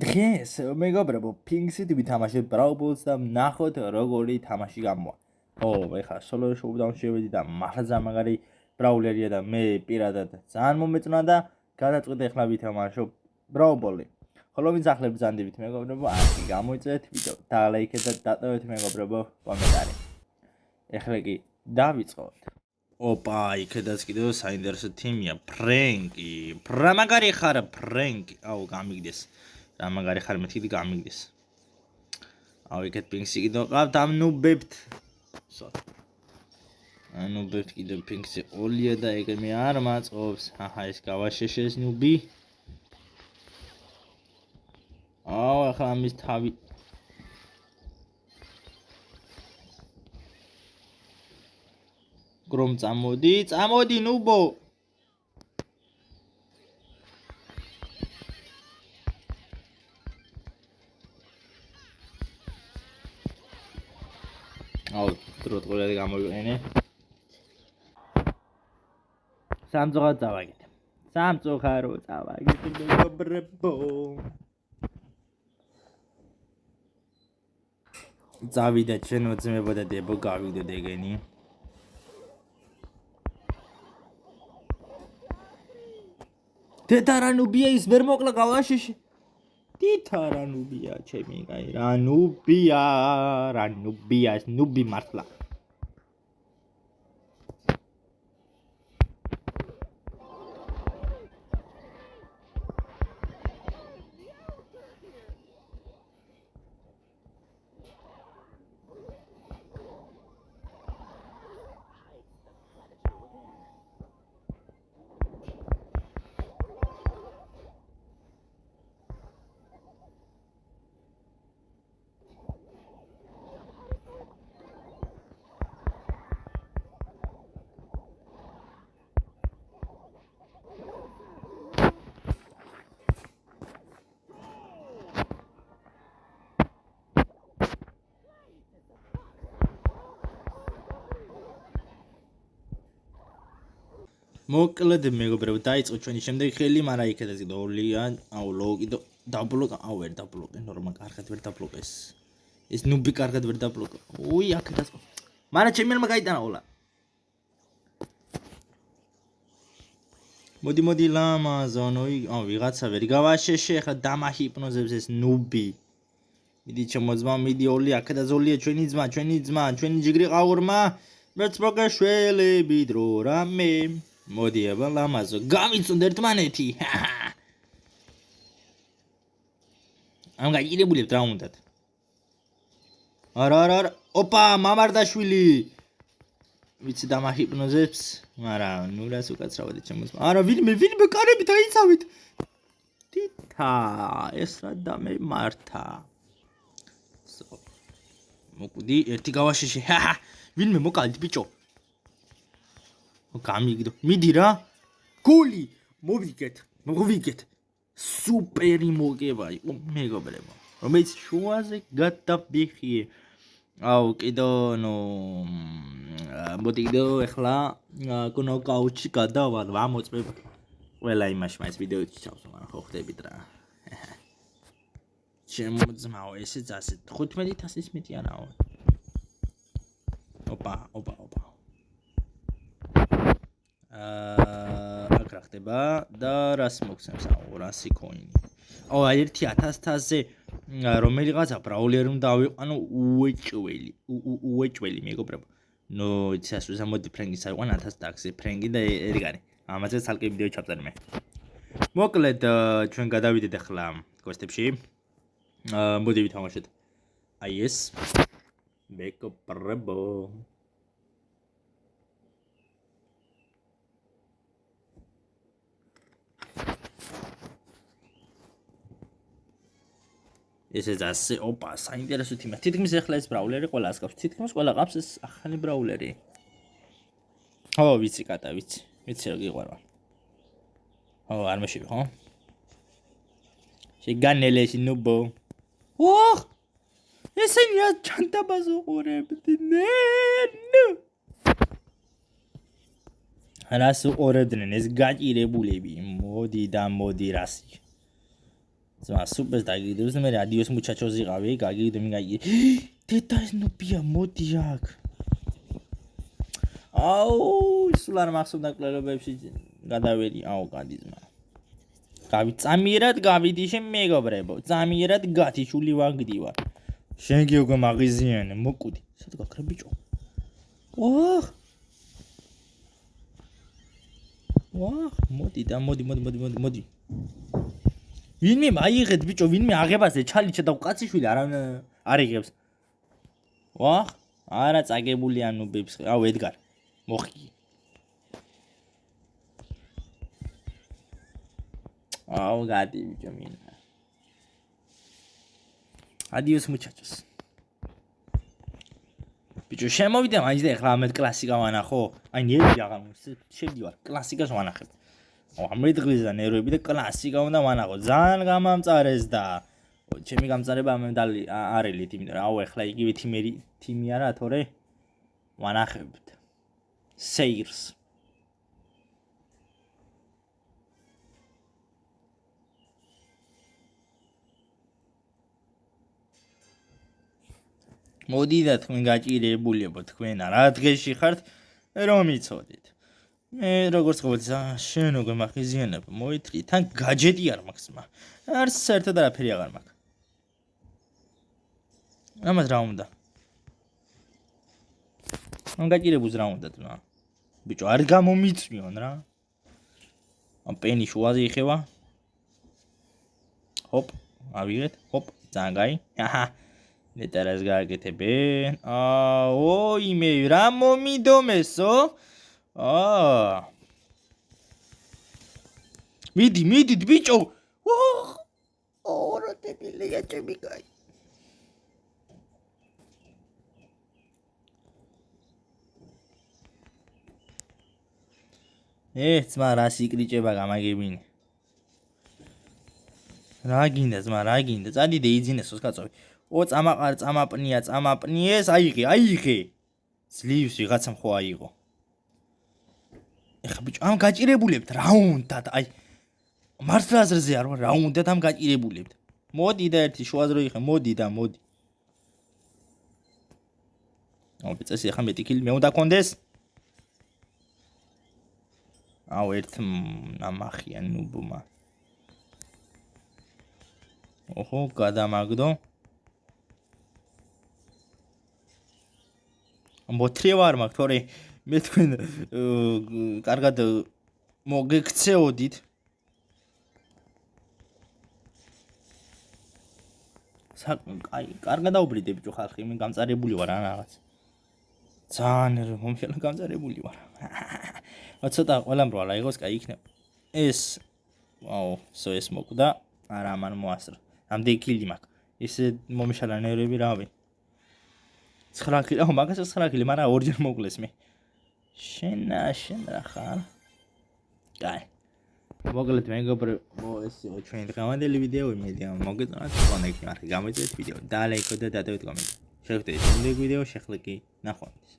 დღეს მეგობრებო Pink-ით ვითამაშეთ Brawl Balls და ნახოთ როგორი თამაში გამოვა. ეხლა solo showdown შევედი და მართლა ძალიან მაგარი Brawler-ია და მე პირადად ძალიან მომეწონა და გადაწყვეტე ეხლა ვითამაშო Brawl Ball-ი. ხოლო ვინც ახლებს ბრძანდებით მეგობრებო, ასი გამოიწევთ ვიდეო, დალაიქეთ და დატოვეთ მეგობრებო კომენტარი. ეხლა კი დავიწყოთ. ოპა, იქედაც კიდევ საინტერესო თემია, ფრენკი. პრამაგარი ხარ ფრენკი. აუ, გამიგდეს. რამაგარი ხარ მეთქი გამიგდეს. აუ, იქეთ პინკსი კიდევ ყავთ ამ ნუბებთ. ნუბებთ კიდევ პინკსი ოლია და ეგ მე არ მაწყობს. აჰა, ეს გავაშეშეს ნუბი. აუ, ახლა ამის თავი გრომ წამოდი ნუბო. აუ, დროტყოლები გამოვიყენე. სამწუხაროდ წავაგეთ. სამწუხაროდ წავაგეთ მეგობრებო. წავიდა ჩვენ მოძმებო და დებო გავიდო დეგენი. დედარანუბია ის ვერ მოკლა გავაშიში. დითარანუბია ჩემი კაი რანუბია ეს ნუბი მართლა. მოკლედ მეგობრებო, დაიწყო ჩვენი შემდეგი ხელი, მაგრამ იქედაც კიდე ორლიან, აუ ლოუ კიდე დაბლოკა, აუ ვერ დაბლოკე, ნორმალ კარგად ვერ დაბლოკეს. ეს ნუბი კარგად ვერ დაბლოკა. უი, აქედაც. მაგრამ ჩემი მაგაიტანა ოლა. მოდი ლამაზონოი, აუ ვიღაცა ვერ გავაშეშე, ახლა დამაჰიპნოზებს ეს ნუბი. მიდი ჩემოძმა, მიდი ოლი, აქედაც ოლია ჩვენი ძმა, ჩვენი ჯიგრი ყაურმა, მეც მოგეშველები დრო რამე. მოდი აბა ლამაზო, გამიწონდა ერთმანეთი. ამ გაიგებულებთ რა უნდათ. არა, ოპა, მამარდაშვილი. ვიცი დამაჰიპნოზებს, მაგრამ ნუ რას უკაცრავად ჩემოძმა. არა, ვინმე კარები დაიცავით. თითა, ეს რა დამე მართა. მოკვდი, ერთი გავაშეშე. ვინმე მოკალით ბიჭო. გამიგდო. მიდი რა. გული. მოვიგეთ. სუპერი მოგება იყო მეგობრებო. რომელიც შუაზე გადაბიხიე. აუ, კიდო მოდი კიდე ახლა კნოკაუტში გადავალ, ვამოწმებ ყველა იმაში, მაინც ვიდეოებში ჩავს, მაგრამ ხო ხდებით რა. ჩემოძმაო, ესეც ასე 15,000-ის მეტი არაო. ოპა. აქ რა ხდება და რას მოგცემს? აუ, 200 კოინი. აუ, 1,000-ზე რომელიღაცა ბრაულერი უნდა ავიყვანო უეჭველი მეგობრებო. ნუ იცი მოდი ფრენგის აიყვან 1000 ტაქსი ფრენგი და ერიგარი. ამაზე ცალკე ვიდეო ჩავწერე მე. მოკლედ ჩვენ გადავიდეთ ახლა კვესტებში. მოდი ვითამაშოთ. აი ეს მეგობრებო. ესე ზასე, ოპა, საინტერესო თემა. თითქმის ახლა ეს ბრაულერი ყველას ყავს. თითქმის ყველა ყავს ეს ახალი ბრაულერი. ო, ვიცი კატა, ვიცი რა გიყვარვა. ო, არ მეშები, ხო? შეგანელეში ნუბო. ოხ! ესენი რა ჩანტაბას უყურებდნენ? რას უყურებდნენ ეს გაჭირებულები? მოდი რასი. ძმა სუპერს დაგიგდებს და მე რადიოს მუჩაჩოს იყავი, გაგიგდე მიგაი. დედა ეს ნუბია მოდი აქ. აუ, სულ არ მახსოვდა კლერობებში გადავედი, აუ, გადი ძმა. გავიწამიერად შენ მეგობრებო, წამიერად გათიშული ვაგდივარ. შენ გიოგო მაღიზიანე, მოკუდი. სად გაქრე ბიჭო? ვაჰ! ვაჰ, მოდი და მოდი. ვინმე მაიღეთ ბიჭო, ვინმე აღებაზე ჩალიჩა და კაციშვილი არ იღებს. ვაჰ, არა წაგებული ანუბებს. აუ, ედგარ. მოხი. აუ, გადი ბიჭო მინა. Adios muchachos. ბიჭო, შემოვიდა მაინც და ეხლა ამეთ კლასიკა ვანახო. აი ნერვი აღარ შევდივარ, კლასიკას ვანახებ. ამედღლიზა ნერვები და კლასიკა უნდა ვანახო. ძალიან გამამწარეს და ჩემი გამწარება ამემდალი არელით, იმიტომ რომ აუ ეხლა იგივე თიმი არა თორე ვანახებთ. Seirs. მოდი და თქვენ გაჭირებულებო თქვენ რა დღეში ხართ რომ იცოდეთ. მე როგორც ყოფილი შენ უკვე მახიზიანებ მოიტრი თან გაჯეტი არ მაქვს მა. არც საერთოდ არაფერი აღარ მაქვს. ამას რა უნდა? ამ გაჭირებულს რა უნდა თქმა? ბიჭო არ გამომიწვიონ რა. ამ პენი შუაზე იხევა. ჰოპ, ავიღეთ, ჰოპ, ძალიან კაი. აჰა. ნეტარას გააკეთებენ. აო, იმე რა მომიდომესო? მიდი ბიჭო. რა დებილია ჩემი კაი. ძმა რა სიკრიჭება გამაგებინე. რა გინდა ძმა, რა გინდა? წადიდე იძინესოს კაცო. წამაპნიეს, აიღე. ძლივს ვიღაცამ ხო აიღო. ეხა ბიჭო, ამ გაჭირებულებთ რა უნდათ? აი მართლა აზრზე არ ვარ, რა უნდათ ამ გაჭირებულებთ? მოდი და ერთი შუაზე რო იხე, მოდი. აუ, წესი ეხა მეტი კილი მე უნდა კონდეს. აუ, ერთ ნამახია ნუბმა. ოჰო, გადამაგდო. მოთრევა არ მაქვს, თორე მე თქვენ კარგად მოგექცეოდით. აი, კარგად დაუბრიდე ბიჭო ხალხი, მე გამწარებული ვარ ან რაღაც. ძალიან მომხელა გამწარებული ვარ. ცოტა ყველა მრვალა იყოს, კაი იქნება. ეს აუ, ეს მოკვდა. არა, მან მოასწრო. ამდენი კილი მაქვს. ისე მომიშალა ნერვები რავი. 9 კილი, მაგას 9 კილი, მაგრამ ორჯერ მოკლეს მე. შენ რა ხარ? კაი. მოკლედ მეგობრებო, ეს იყო ჩვენი დღევანდელი ვიდეო, იმედია მოგეწონათ, კონექტი მარხი გამოიწვიეთ ვიდეო და ლაიქო და დადევით კომენტი. შევხვდებით შემდეგ ვიდეოში, ახლა კი ნახვამდის.